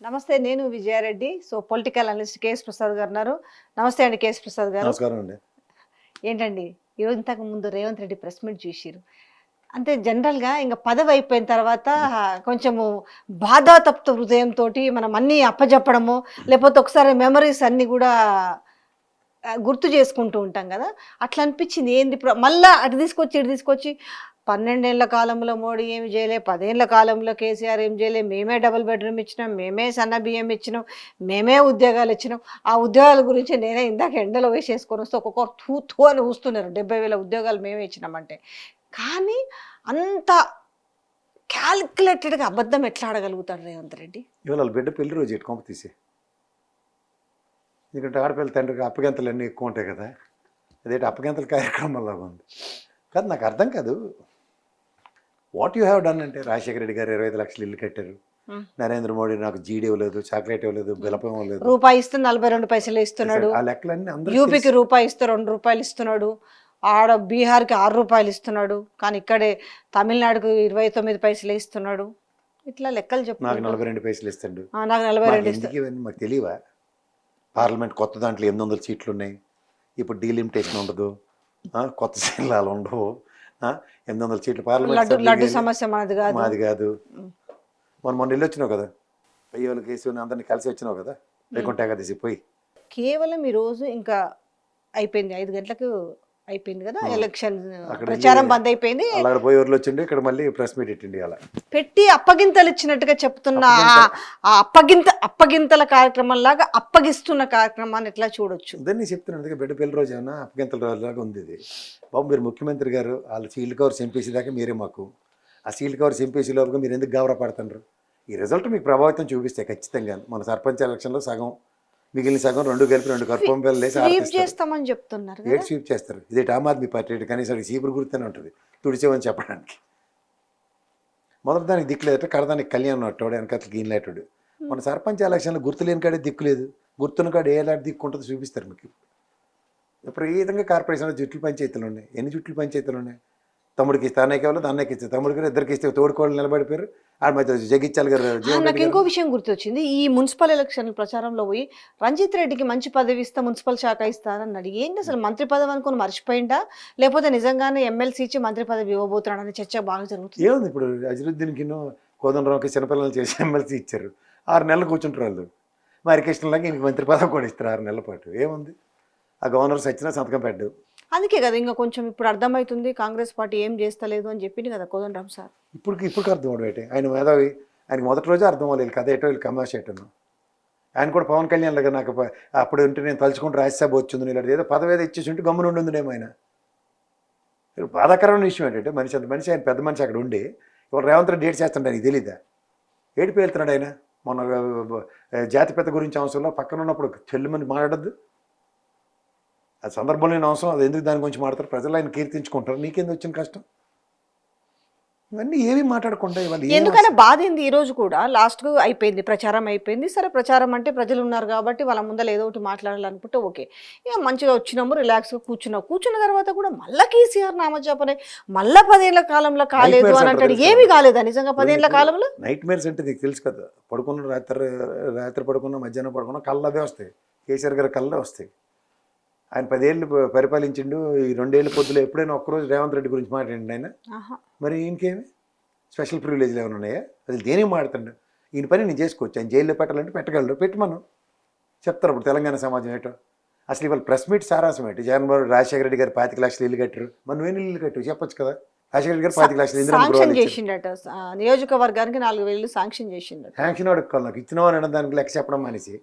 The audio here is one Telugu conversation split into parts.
నమస్తే. నేను Vijaya Reddy. Political analyst KS Prasad గారు ఉన్నారు. నమస్తే అండి కేఎస్ ప్రసాద్ గారు. నమస్కారం అండి. ఏంటండి ఈరోజు ఇంతకు ముందు రేవంత్ రెడ్డి ప్రెస్ మీట్ చూసిరు. అంటే జనరల్గా ఇంకా పదవి అయిపోయిన తర్వాత కొంచెము బాధాతప్త హృదయంతో మనం అన్నీ అప్పజెప్పడము, లేకపోతే ఒకసారి మెమరీస్ అన్నీ కూడా గుర్తు చేసుకుంటూ ఉంటాం కదా. అట్లా అనిపించింది. ఏంది మళ్ళీ అటు తీసుకొచ్చి ఇటు తీసుకొచ్చి 12 ఏళ్ల కాలంలో మోడీ ఏమి చేయలే, 10 ఏళ్ల కాలంలో కేసీఆర్ ఏం చేయలే, మేమే డబుల్ బెడ్రూమ్ ఇచ్చినాం, మేమే సన్న బియ్యం ఇచ్చినాం, మేమే ఉద్యోగాలు ఇచ్చినాం. ఆ ఉద్యోగాల గురించి నేనే ఇందాక ఎండలో వేసేసుకొని వస్తే ఒక్కొక్కరు తూ తూ అని చూస్తున్నారు. 70,000 ఉద్యోగాలు మేమే ఇచ్చినామంటే. కానీ అంత క్యాల్కులేటెడ్గా అబద్ధం ఎట్లా ఆడగలుగుతాడు రేవంత్ రెడ్డి? ఇవాళ వాళ్ళ బిడ్డ పెళ్లి రోజు కొంప తీసి, ఎందుకంటే ఆడపిల్ల తండ్రికి అప్పగింతలు అన్నీ ఎక్కువ ఉంటాయి కదా. అదేంటి అప్పగింతల కార్యక్రమంలాగా ఉంది కాదు. నాకు అర్థం కాదు. వాట్ యూ హ్యావ్ డన్ అంటే, రాజశేఖర రెడ్డి గారు 25 లక్షలు ఇల్లు కట్టారు, నరేంద్ర మోడీ నాకు జీడీ ఇవ్వలేదు, చాక్లెట్ ఇవ్వలేదు, బిలపం ఇవ్వలేదు, రూపాయి ఇస్తే 42 పైసలు ఇస్తున్నాడు, ఆ లెక్కలన్నీ అందరూ యూపీకి రూపాయి ఇస్తే 2 రూపాయలు ఇస్తున్నాడు, ఆడ బీహార్కి 6 రూపాయలు ఇస్తున్నాడు, కానీ ఇక్కడే తమిళనాడుకు 29 పైసలు ఇస్తున్నాడు. ఇట్లా లెక్కలు చెప్పు. నాకు 42 పైసలు ఇస్తాడు. నాకు 42 ఇస్తాడు. ఇవన్నీ మాకు తెలియవా? పార్లమెంట్ కొత్త దాంట్లో 800 సీట్లు ఉన్నాయి. ఇప్పుడు డీలిమిటేషన్ ఉండదు, కొత్త జిల్లాలు ఉండవు, 800 సీట్లు పార్లమెంట్. లడ్డు సమస్య మాది కాదు. మొన్న వెళ్ళి వచ్చినావు కదా, అయ్యోళ్ళు కేసు అందరినీ కలిసి వచ్చినావు కదా, లేకుంటే ఏకాదశి పోయి. కేవలం ఈరోజు ఇంకా అయిపోయింది, 5 గంటలకు అయిపోయింది కదా ఎలక్షన్ ప్రచారం బంద్ అయిపోయింది. అక్కడ పోయి ఊర్లో వచ్చిండు, ఇక్కడ మళ్ళీ ప్రెస్ మీట్ పెట్టిండి. అలా పెట్టి అప్పగింతలు ఇచ్చినట్టుగా చెప్తున్న ఆ అప్పగింతల కార్యక్రమం లాగా అప్పగిస్తున్న కార్యక్రమాన్ని ఎట్లా చూడొచ్చు? దాన్ని చెప్తున్నాను. అందుకే బిడ్డ పెళ్లి రోజు ఏమన్నా అప్పగింతల రోజు లాగా ఉంది ఇది. బాబు, మీరు ముఖ్యమంత్రి గారు, వాళ్ళు సీల్డ్ కవర్స్ ఎంపీసీ దాకా మీరే మాకు, ఆ సీల్డ్ కవర్స్ ఎంపీసీ లోపల మీరు ఎందుకు గౌరవ పడుతున్నారు? ఈ రిజల్ట్ మీకు ప్రభావితం చూపిస్తే ఖచ్చితంగా. మన సర్పంచ్ ఎలక్షన్లో సగం, మిగిలిన సగం 2 కలిపి 2 కర్పం పిల్లలు వేసి చేస్తామని చెప్తున్నారు. ఏడు స్వీప్ చేస్తారు. ఇది ఆమ్ ఆద్మీ పార్టీ కనీసం చీపురు గుర్తనే ఉంటుంది తుడిచేవని చెప్పడానికి. మొదటి దానికి దిక్కు లేదట, కడదానికి కళ్యాణ్ అట్టాడు, వెనకట్లకి ఈయనలేటాడు. మన సర్పంచ్ ఎలక్షన్లో గుర్తు లేని కాడే దిక్కు లేదు, గుర్తున్న కాడ ఏలాంటి దిక్కు ఉంటుందో చూపిస్తారు మీకు. విపరీతంగా కార్పొరేషన్లో జుట్లు పంచాయతీలు ఉన్నాయి. ఎన్ని జుట్లు పంచాయతీలు ఉన్నాయి? తమ్ముడికి ఇస్తే అన్నయ్యకి ఇవ్వాలి, అన్నయ్యకి ఇస్తే తమ్ముడికి, ఇద్దరికి ఇస్తే తోడుకోళ్ళు నిలబడిపోయారు. ఆడ మధ్య జగిత్యాల గారు. నాకు ఇంకో విషయం గుర్తొచ్చింది. ఈ మున్సిపల్ ఎలక్షన్ ప్రచారంలో పోయి రంజిత్ రెడ్డికి మంచి పదవి ఇస్తా, మున్సిపల్ శాఖ ఇస్తానన్నాడు. ఏంటి అసలు మంత్రి పదవి అనుకుని మర్చిపోయిందా, లేకపోతే నిజంగానే ఎమ్మెల్సీ ఇచ్చి మంత్రి పదవి ఇవ్వబోతున్నాడని చర్చ బాగా జరుగుతుంది. ఏముంది, ఇప్పుడు అజరుద్దీన్కి కోదండరావుకి చిన్నపిల్లలు చేసి ఎమ్మెల్సీ ఇచ్చారు. 6 నెలలు కూర్చుంటారు వాళ్ళు. మరి కృష్ణలాగా ఇంక మంత్రి పదవి కూడా ఇస్తారు 6 నెలల పాటు. ఏముంది, ఆ గవర్నర్ సచ్చినా సంతకం పెట్టు. అందుకే కదా ఇంకా కొంచెం ఇప్పుడు అర్థమవుతుంది కాంగ్రెస్ పార్టీ ఏం చేస్తలేదు అని చెప్పింది కదా కోదండరాం సార్. ఇప్పుడు అర్థం అవడం. ఆయన మేధావి, ఆయనకి మొదటి రోజే అర్థం అవ్వాలి కథ ఏటో వీళ్ళు కమాష్ ఏటను. ఆయన కూడా పవన్ కళ్యాణ్ లాగా నాకు అప్పుడు ఉంటే నేను తలుచుకుంటూ రాజ్యసభ వచ్చింది, ఇలా ఏదో పదవి ఏదో ఇచ్చేసి ఉంటే గమ్మున ఉండుందేమో. ఆయన బాధాకరమైన విషయం ఏంటంటే, మనిషి ఆయన పెద్ద మనిషి అక్కడ ఉండి ఇవాళ రేవంత్ రెడ్డి డేట్ చేస్తుంటే నీకు తెలీదా? ఏడిపి వెళ్తున్నాడు ఆయన. మొన్న జాతిపిత గురించి అవసరంలో పక్కన ఉన్నప్పుడు చెల్లిమని మాట్లాడద్దు. అది సందర్భం లేని అవసరం, అది ఎందుకు దాని గురించి మాట్లాడతారు? ప్రజలు ఆయన కీర్తించుకుంటారు, నీకేంది వచ్చిన కష్టం? ఇవన్నీ ఏమీ మాట్లాడకుండా ఇవాళ ఎందుకన్నా బాధ ఏంది. ఈ రోజు కూడా లాస్ట్కు అయిపోయింది, ప్రచారం అయిపోయింది. సరే, ప్రచారం అంటే ప్రజలు ఉన్నారు కాబట్టి వాళ్ళ ముందర ఏదో ఒకటి మాట్లాడాలనుకుంటే ఓకే, ఇక మంచిగా వచ్చినాము, రిలాక్స్గా కూర్చున్న తర్వాత కూడా మళ్ళీ కేసీఆర్ నామజపనే మళ్ళీ 10 ఏళ్ల కాలంలో కాలేదు అని అంటాడు. ఏమీ కాలేదా నిజంగా 10 ఏళ్ల కాలంలో? నైట్ మేర్స్ అంటే నీకు తెలుసు కదా, పడుకున్న రాత్రి పడుకున్న, మధ్యాహ్నం పడుకున్న కళ్ళవే వస్తాయి. కేసీఆర్ గారి కళ్ళే వస్తాయి. ఆయన 10 ఏళ్ళు పరిపాలించిండు. ఈ 2 ఏళ్ళ పొద్దులో ఎప్పుడైనా ఒక్కరోజు రేవంత్ రెడ్డి గురించి మాట్లాడండి ఆయన? మరి ఇంకేమి స్పెషల్ ప్రివిలేజ్లు ఏమైనా ఉన్నాయా? అసలు దేనికి మాట్లాడు? ఈయన పని నేను చేసుకోవచ్చు. ఆయన జైల్లో పెట్టాలంటే పెట్టగలరు, పెట్టమను చెప్తారు. ఇప్పుడు తెలంగాణ సమాజం ఏంటో అసలు ఇవాళ ప్రెస్ మీట్ సారాంశం ఏంటి? జగన్మోహన్ రాజశేఖర రెడ్డి గారు 25 లక్షలు ఇల్లు కట్టారు, మనం ఎన్ని ఇల్లు కట్టు చెప్పొచ్చు కదా. రాజశేఖర రెడ్డి గారు 25 లక్షలు నియోజకవర్గానికి 4,000 శాంక్షన్ చేసిండట. శాంక్షన్ అడుక్కోవాలి, నాకు ఇచ్చినామని అనడం దానికి లెక్క చెప్పడం అనేసి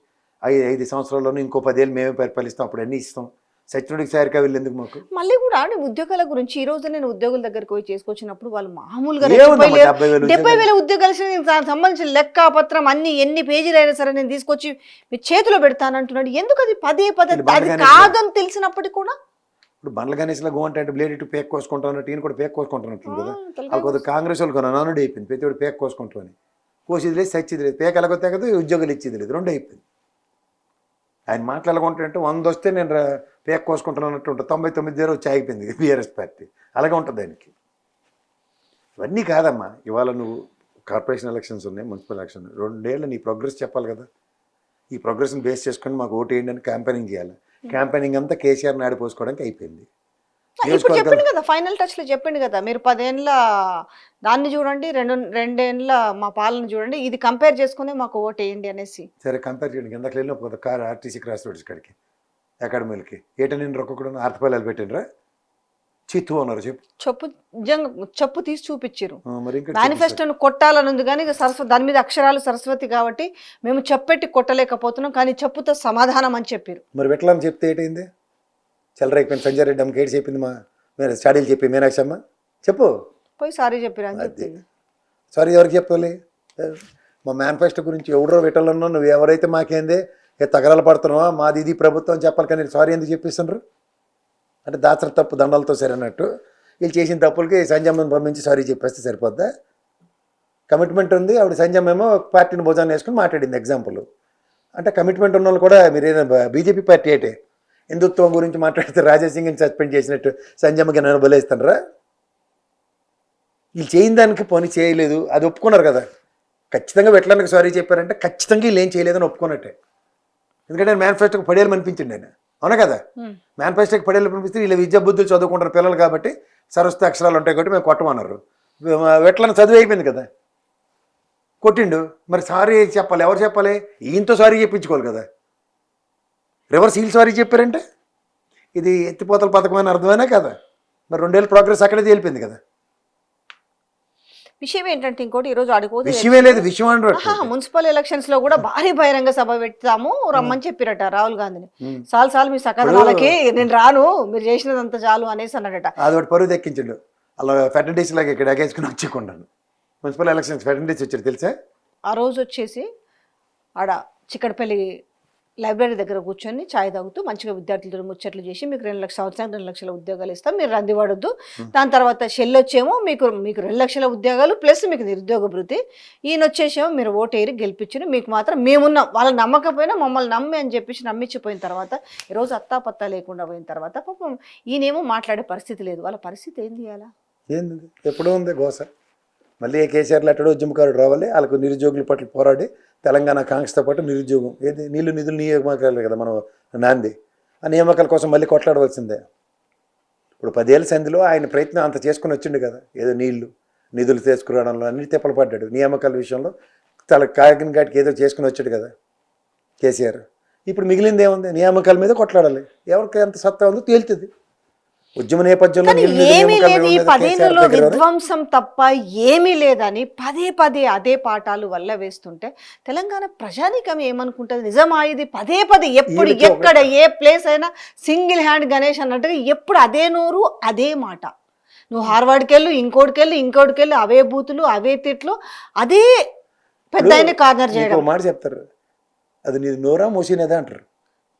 5 సంవత్సరాల్లోనూ ఇంకో 10 ఏళ్ళు మేమే పరిపాలిస్తాం, అప్పుడు అన్నీ ఇస్తాం. సచ్చినోడికి సారికా వీళ్ళు ఎందుకు మాకు? మళ్ళీ కూడా ఉద్యోగాల గురించి ఈ రోజు నేను ఉద్యోగుల దగ్గరకు పోయి చేసుకొచ్చినప్పుడు వాళ్ళు మామూలుగా 70,000 ఉద్యోగాలు సంబంధించిన లెక్క పత్రం అన్ని ఎన్ని పేజీలు అయినా సరే నేను తీసుకొచ్చి మీ చేతిలో పెడతానంటున్నాడు. ఎందుకు అది పదే అది కాదని తెలిసినప్పటికీ కూడా? ఇప్పుడు బండ్ల గణేష్లో గోంటే అంటే బ్లేడ్ ఇటు పేక్ కోసుకుంటా ఉన్నట్టు ఈయన కూడా పేక్ కోసుకుంటున్నట్టు కదా. వాళ్ళకి కాంగ్రెస్ వాళ్ళు కొన్నా నానుడు అయిపోయింది, ప్రతి ఒక్కటి పేక్ కోసుకుంటామని. కోసేది లేదు, సచ్చేది లేదు, పేక ఎలాగొతే కదా, ఉద్యోగాలు ఇచ్చేది లేదు, 2 అయిపోయింది. ఆయన మాట్లాడుకుంటుంటే 100 వస్తే నేను పేక్ కోసుకుంటున్నట్టు ఉంటుంది, 99 వచ్చి ఆగిపోయింది బీఆర్ఎస్ పార్టీ. అలాగే ఉంటుంది ఆయనకి. ఇవన్నీ కాదమ్మా. ఇవాళ నువ్వు కార్పొరేషన్ ఎలక్షన్స్ ఉన్నాయి, మున్సిపల్ ఎలక్షన్. 2 ఏళ్ళు నీ ప్రోగ్రెస్ చెప్పాలి కదా. ఈ ప్రోగ్రెస్ని బేస్ చేసుకొని మాకు ఓటు వేయండి అని క్యాంపెయినింగ్ చేయాలి. క్యాంపెయినింగ్ అంతా కేసీఆర్ నాడి పోసుకోవడానికి అయిపోయింది. ఇప్పుడు చెప్పిండు కదా, ఫైనల్ టచ్ లో చెప్పిండు కదా, మీరు 10 ఏళ్ళ దాన్ని చూడండి, రెండేళ్ళ మా పాలన చూడండి, ఇది కంపేర్ చేసుకుని మాకు ఓటు వేయండి అనేసి. సరే కంపేర్ చేయండి. ఎంతకు వెళ్ళిన ఒక కార్ ఆర్టీసీ క్రాస్ రోడ్స్ కాడికి అకాడమీలకి ఏటని ఒక్కొక్కడు ఆర్తపల్లాలు పెట్టినరా చిత్తు అన్నారు. చెప్పు తీసి చూపించారు. మరి ఇంకా మేనిఫెస్టోను కొట్టాలని ఉంది కానీ దాని మీద అక్షరాలు సరస్వతి కాబట్టి మేము చెప్పెట్టి కొట్టలేకపోతున్నాం, కానీ చెప్పుతో సమాధానం అని చెప్పారు. మరి వెట్లని చెప్తే ఏంటైంది? చల్లరైపోయింది. సంజయ్ రెడ్డి అమ్మకి ఏడు చెప్పింది, మా మీరు స్టాడీలు చెప్పి మీనాక్షి అమ్మ చెప్పు పోయి సారీ చెప్పారు అని చెప్పింది. సారీ ఎవరికి చెప్పాలి? మా మేనిఫెస్టో గురించి ఎవడో పెట్టాలన్నా నువ్వు ఎవరైతే మాకేంది తగరాలు పడుతున్నావా మాది ఇది ప్రభుత్వం చెప్పాలి, కానీ సారీ ఎందుకు చెప్పిస్తున్నారు అంటే దాచర తప్పు దండాలతో సరైనట్టు. వీళ్ళు చేసిన తప్పులకి సంజయమ్మని పంపించి సారీ చెప్పేస్తే సరిపోద్దా? కమిట్మెంట్ ఉంది ఆవిడ. సంజయమ్మ ఏమో పార్టీని భుజాన్ని వేసుకుని మాట్లాడింది. ఎగ్జాంపుల్ అంటే కమిట్మెంట్ ఉన్న వాళ్ళు కూడా మీరేనా బీజేపీ పార్టీ అయితే హిందుత్వం గురించి మాట్లాడితే రాజాసింగ్ని సస్పెండ్ చేసినట్టు సంజయమ్మకి నేను బలేస్తానరా? వీళ్ళు చేయని దానికి పని చేయలేదు, అది ఒప్పుకున్నారు కదా. ఖచ్చితంగా వెట్లనికి సారీ చెప్పారంటే ఖచ్చితంగా వీళ్ళు ఏం చేయలేదని ఒప్పుకున్నట్టే. ఎందుకంటే నేను మేనిఫెస్టోకి పడేయాలి అనిపించింది నేను, అవునా కదా. మేనిఫెస్టోకి పడేయాలి అనిపిస్తే వీళ్ళు విద్యా బుద్ధులు చదువుకుంటారు పిల్లలు కాబట్టి సరస్వతి అక్షరాలు ఉంటాయి కాబట్టి మేము కొట్టమన్నారు. వెట్లని చదువు అయిపోయింది కదా, కొట్టిండు. మరి సారీ చెప్పాలి, ఎవరు చెప్పాలి? ఈయనతో సారీ చెప్పించుకోవాలి కదా. రివర్స్ వీళ్ళు సారీ చెప్పారంటే ఇది ఎత్తిపోతల పథకమైన అర్థమైనా కదా. మరి 2 ఏళ్ళ ప్రోగ్రెస్ అక్కడే తేలిపోయింది కదా. విషయం ఏంటంటే ఇంకోటి ఈరోజు అడిగిపోతే విషయమే లేదు, విషయం అంటారు. మున్సిపల్ ఎలక్షన్స్ లో కూడా భారీ బహిరంగ సభ పెడతాము రమ్మని చెప్పిరట రాహుల్ గాంధీని. చాలు మీ సకాలకి నేను రాను, మీరు చేసినదంతా చాలు అనేసి అన్నాడట. అది ఒకటి పరువు దక్కించండు. అలా ఫెటర్డేస్ లాగా ఇక్కడ ఎగేసుకుని వచ్చేకుండాను. మున్సిపల్ ఎలక్షన్స్ ఫెటర్డేస్ వచ్చారు తెలుసా? ఆ రోజు వచ్చేసి ఆడ చిక్కడపల్లి లైబ్రరీ దగ్గర కూర్చొని ఛాయ్ తాగుతూ మంచిగా విద్యార్థులతో ముచ్చట్లు చేసి మీకు 2 లక్షల సంవత్సరానికి 2 లక్షల ఉద్యోగాలు ఇస్తాం, మీరు రందివాడొద్దు. దాని తర్వాత షెల్ వచ్చేమో మీకు 2 లక్షల ఉద్యోగాలు ప్లస్ మీకు నిరుద్యోగ భృతి. ఈయన వచ్చేసేమో మీరు ఓటేరి గెలిపించుని మీకు మాత్రం మేమున్నాం, వాళ్ళని నమ్మకపోయినా మమ్మల్ని నమ్మి అని చెప్పేసి నమ్మించిపోయిన తర్వాత ఈరోజు అత్తాపత్తా లేకుండా పోయిన తర్వాత పాపం ఈయనేమో మాట్లాడే పరిస్థితి లేదు. వాళ్ళ పరిస్థితి ఏం చేయాలా? ఏంది ఎప్పుడూ ఉంది గోస. మళ్ళీ కేసీఆర్లు అట్టడో ఉద్యమకారుడు రావాలి, వాళ్ళకు నిరుద్యోగుల పట్ల పోరాడి తెలంగాణ కాంగ్రెస్తో పాటు నిరుద్యోగం ఏది నీళ్లు నిధులు నియామకాలు కదా మనం నాంది. ఆ నియామకాల కోసం మళ్ళీ కొట్లాడవలసిందే. ఇప్పుడు 10 ఏళ్ళ సంధిలో ఆయన ప్రయత్నం అంత చేసుకుని వచ్చిండు కదా. ఏదో నిధులు తీసుకురావడంలో అన్ని తిప్పలు పడ్డాడు. నియామకాల విషయంలో కాకిన ఘాటికి ఏదో చేసుకుని వచ్చాడు కదా కేసీఆర్. ఇప్పుడు మిగిలింది ఏముంది? నియామకాల మీద కొట్లాడాలి. ఎవరికి ఎంత సత్తా ఉందో తేలుతుంది. ఉద్యమ నేపథ్యంలో ఏమీ లేదు, ఈ 10 ఏళ్లలో విధ్వంసం తప్ప ఏమీ లేదని పదే అదే పాఠాలు వల్ల వేస్తుంటే తెలంగాణ ప్రజానీకం ఏమనుకుంటుంది? నిజమా ఇది? పదే ఎప్పుడు ఎక్కడ ఏ ప్లేస్ అయినా సింగిల్ హ్యాండ్ గణేష్ అన్నట్టుగా ఎప్పుడు అదే నోరు అదే మాట. నువ్వు హార్వర్డ్కి వెళ్ళు, ఇంకోటికి వెళ్ళు, అవే బూతులు అవే తిట్లు, అదే పెద్ద కార్నర్ చేయడం. మాట చెప్తారు, అది నీది నోరా మూసినదా అంటారు.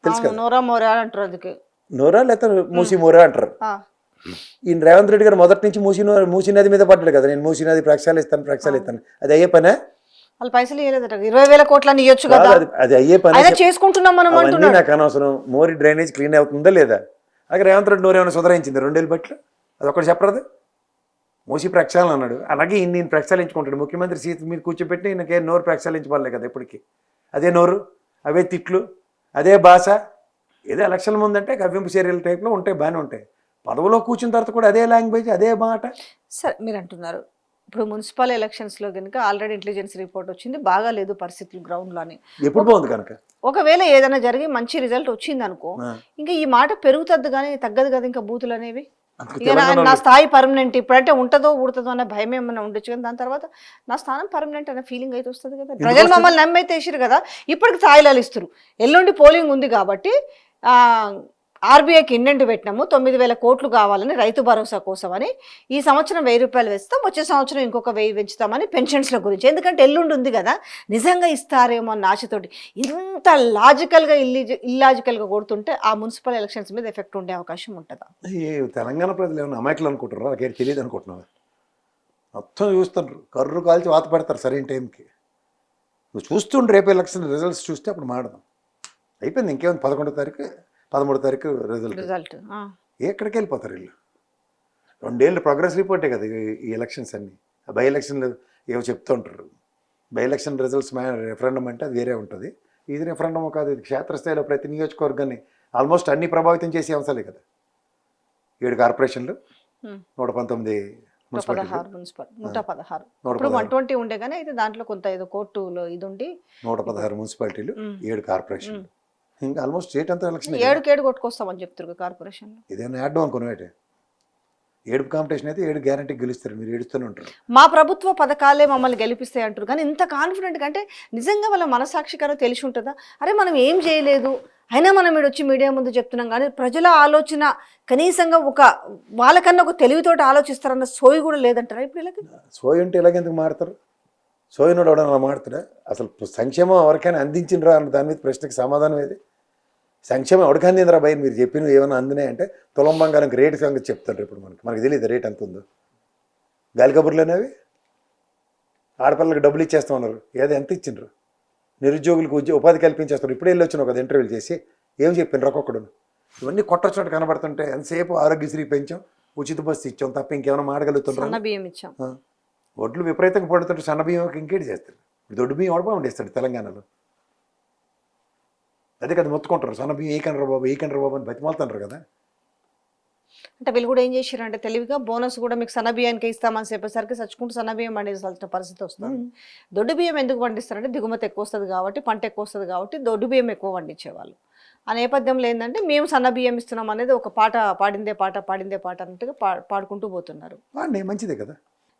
తెలుసు నోరా మోరా అంటారు. అందుకే నోరా లేకపోతే మూసి మోరా అంటారు. ఈయన రేవంత్ రెడ్డి గారు మొదటి నుంచి మూసి నది మీద పడ్డాడు కదా. నేను మూసి నది ప్రక్షాళిస్తాను అది అయ్యే పనే. వాళ్ళు పైసలు ఇవ్వలేదట, 20,000 కోట్లని ఇవ్వచ్చు కదా. అది అయ్యే పని చేసుకుంటున్నాం మనం అంటున్నాం. నాకు అనవసరం. మోరీ డ్రైనేజ్ క్లీన్ అవుతుందా లేదా? అక్కడ రేవంత్ రెడ్డి నోరు ఏమైనా సుధరించింది 2 ఏళ్ళ బట్టి? అది ఒకటి చెప్పరాదు. మూసి ప్రక్షాళన అన్నాడు, అలాగే ఈయన ప్రక్షాళించుకుంటాడు. ముఖ్యమంత్రి సీత మీద కూర్చోబెట్టి ఈయనకే నోరు ప్రక్షాళించబడలే కదా ఎప్పటికీ. అదే నోరు, అవే తిట్లు, అదే భాష. ఏదో ఎలక్షన్ ముందంటే కవ్వింపు చర్యల టైప్లో ఉంటాయి, బాగానే ఉంటాయి. పదవిలో కూర్చున్న తర్వాత కూడా అదే లాంగ్వేజ్ అదే మాట. సరే మీరు అంటున్నారు ఇప్పుడు మున్సిపల్ ఎలక్షన్స్లో కనుక ఆల్రెడీ ఇంటెలిజెన్స్ రిపోర్ట్ వచ్చింది, బాగా లేదు పరిస్థితులు గ్రౌండ్లోని. ఎప్పుడు బాగుంది కనుక ఒకవేళ ఏదైనా జరిగి మంచి రిజల్ట్ వచ్చింది అనుకో, ఇంకా ఈ మాట పెరుగుతుంది కానీ తగ్గదు కదా ఇంకా బూతులు అనేవి. నా స్థాయి పర్మనెంట్ ఇప్పుడంటే ఉంటుందో ఊడుతుందో అనే భయం ఏమైనా ఉండొచ్చు, కానీ దాని తర్వాత నా స్థానం పర్మనెంట్ అనే ఫీలింగ్ అయితే వస్తుంది కదా. ప్రజలు మమ్మల్ని నమ్మైతే వేసారు కదా, ఇప్పటికి స్థాయిలు ఇస్తారు. ఎల్లుండి పోలింగ్ ఉంది కాబట్టి ఆర్బీఐకి ఇండెంట్ పెట్టినాము, 9,000 కోట్లు కావాలని రైతు భరోసా కోసమని. ఈ సంవత్సరం 1,000 రూపాయలు వేస్తాం, వచ్చే సంవత్సరం ఇంకొక 1,000 పెంచుతామని పెన్షన్స్ల గురించి. ఎందుకంటే ఎల్లుండి ఉంది కదా, నిజంగా ఇస్తారేమో అన్న ఆశతోటి ఇంత లాజికల్గా ఇల్లాజికల్గా కొడుతుంటే ఆ మున్సిపల్ ఎలక్షన్స్ మీద ఎఫెక్ట్ ఉండే అవకాశం ఉంటుందా? తెలంగాణ ప్రజలు ఏమైనా అమాయకులు అనుకుంటారు, నాకేం తెలియదు అనుకుంటున్నాను. మొత్తం చూస్తారు, కర్రు కాల్చి వాత పెడతారు సరైన టైంకి. నువ్వు చూస్తుండే రేపు ఎలక్షన్ రిజల్ట్స్ చూస్తే అప్పుడు మాడదాం. అయిపోయింది, ఇంకేముంది. 11వ తారీఖు 13వ తారీఖు రిజల్ట్. ఎక్కడికి వెళ్ళిపోతారు వీళ్ళు? 2 ఏళ్ళు ప్రోగ్రెస్ రిపోర్టే కదా ఈ ఎలక్షన్స్ అన్నీ. బై ఎలక్షన్లు ఏవో చెప్తూ ఉంటారు. బై ఎలక్షన్ రిజల్ట్స్ రెఫరెండం అంటే అది వేరే ఉంటుంది. ఇది రెఫరెండం కాదు, ఇది క్షేత్రస్థాయిలో ప్రతి నియోజకవర్గాన్ని ఆల్మోస్ట్ అన్ని ప్రభావితం చేసే అంశాలే కదా. 7 కార్పొరేషన్లు, 119 మున్సిపాలిటీలు, 116 మున్సిపల్ 116 ఇప్పుడు 120 ఉండే కానీ అయితే దాంట్లో కొంత ఏదో కోర్టులో ఇది ఉండి 116 మున్సిపాలిటీలు, 7 కార్పొరేషన్లు. ఇంకా ఆల్మోస్ట్ స్టేట్ అంతా ఎలక్షన్. 7 కొట్టుకొస్తామని చెప్తారు కార్పొరేషన్. ఇదేమైనా యాడ్ అనుకునేటే 7 కాంపిటీషన్ అయితే 7 గ్యారంటీ గెలుస్తారు. మీరు ఏడుస్తూనే ఉంటారు. మా ప్రభుత్వ పథకాలే మమ్మల్ని గెలిపిస్తాయి అంటారు కానీ ఇంత కాన్ఫిడెంట్ అంటే నిజంగా వాళ్ళ మనసాక్షికరో తెలిసి ఉంటుందా? అరే మనం ఏం చేయలేదు అయినా మనం ఇక్కడ వచ్చి మీడియా ముందు చెప్తున్నాం కానీ ప్రజల ఆలోచన కనీసంగా వాళ్ళకన్నా ఒక తెలివితోటి ఆలోచిస్తారన్న సోయి కూడా లేదంటారా ఇప్పుడు ఇలాగ? సోయి అంటే ఇలాగెందుకు మారుతారు? సోయినోడు ఎవడన్నా మారుతారా? అసలు సంక్షేమం ఎవరికైనా అందించినరా అన్న దాని మీద ప్రశ్నకి సమాధానం ఏది? సంక్షేమం ఎవరికి అందిందిరా భయ? మీరు చెప్పిన ఏమైనా అందినాయి అంటే తులం బంగారంకి రేటు సంగతి చెప్తారు. ఇప్పుడు మనకి తెలియదు రేట్ ఎంత ఉందో. గాలి కబుర్లు అనేవి ఆడపిల్లలకు డబ్బులు ఇచ్చేస్తామన్నారు. ఏదో ఎంత ఇచ్చిండ్రు? నిరుద్యోగులకు ఉపాధి కల్పించేస్తారు. ఇప్పుడే వెళ్ళి వచ్చినావు కదా ఇంటర్వ్యూలు చేసి, ఏం చెప్పిండ్రు ఒక్కొక్కడు? ఇవన్నీ కొట్టొచ్చినట్టు కనబడుతుంటే ఎంతసేపు ఆరోగ్యశ్రీ పెంచాం, ఉచిత బస్సు ఇచ్చాం తప్ప ఇంకేమైనా మాడగలుగుతున్నారు? సన్న బియ్యం ఇచ్చాం. ఒడ్లు విపరీతంగా పడుతుంటే సన్న బియ్యంకి ఇంకేటి చేస్తారు? దొడ్డు బియ్యం ఓడపా ఉండేస్తాడు తెలంగాణలో. అదే కదా మొత్తుకుంటారు, సన్న బియ్యం ఏకండ్రా బాబు అని బతిమాలుతుంటారు కదా. అంటే వీళ్ళు కూడా ఏం చేశారు అంటే తెలివిగా బోనస్ కూడా మీకు సన్న బియ్యానికి ఇస్తామని చెప్పేసరికి చచ్చుకుంటూ సన్న బియ్యం పండించాల్సిన పరిస్థితి వస్తుంది. దొడ్డు బియ్యం ఎందుకు పండిస్తారంటే దిగుమతి ఎక్కువ వస్తుంది కాబట్టి, పంట ఎక్కువ వస్తుంది కాబట్టి దొడ్డు బియ్యం ఎక్కువ పండించేవాళ్ళు. ఆ నేపథ్యంలో ఏంటంటే మేము సన్న బియ్యం ఇస్తున్నాం అనేది ఒక పాట పాడిందే పాట అన్నట్టుగా పాడుకుంటూ పోతున్నారు. మంచిదే కదా.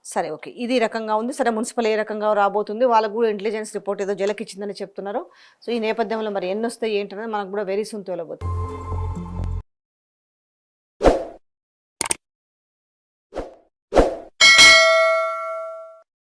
సరే ఓకే, ఇది ఈ రకంగా ఉంది. సరే మున్సిపల్ ఏ రకంగా రాబోతుంది, వాళ్ళకు కూడా ఇంటెలిజెన్స్ రిపోర్ట్ ఏదో జలకిచ్చిందని చెప్తున్నారు. సో ఈ నేపథ్యంలో మరి ఎన్ని వస్తాయి ఏంటనేది మనకు కూడా వెరీ సూన్ తేలబోతుంది.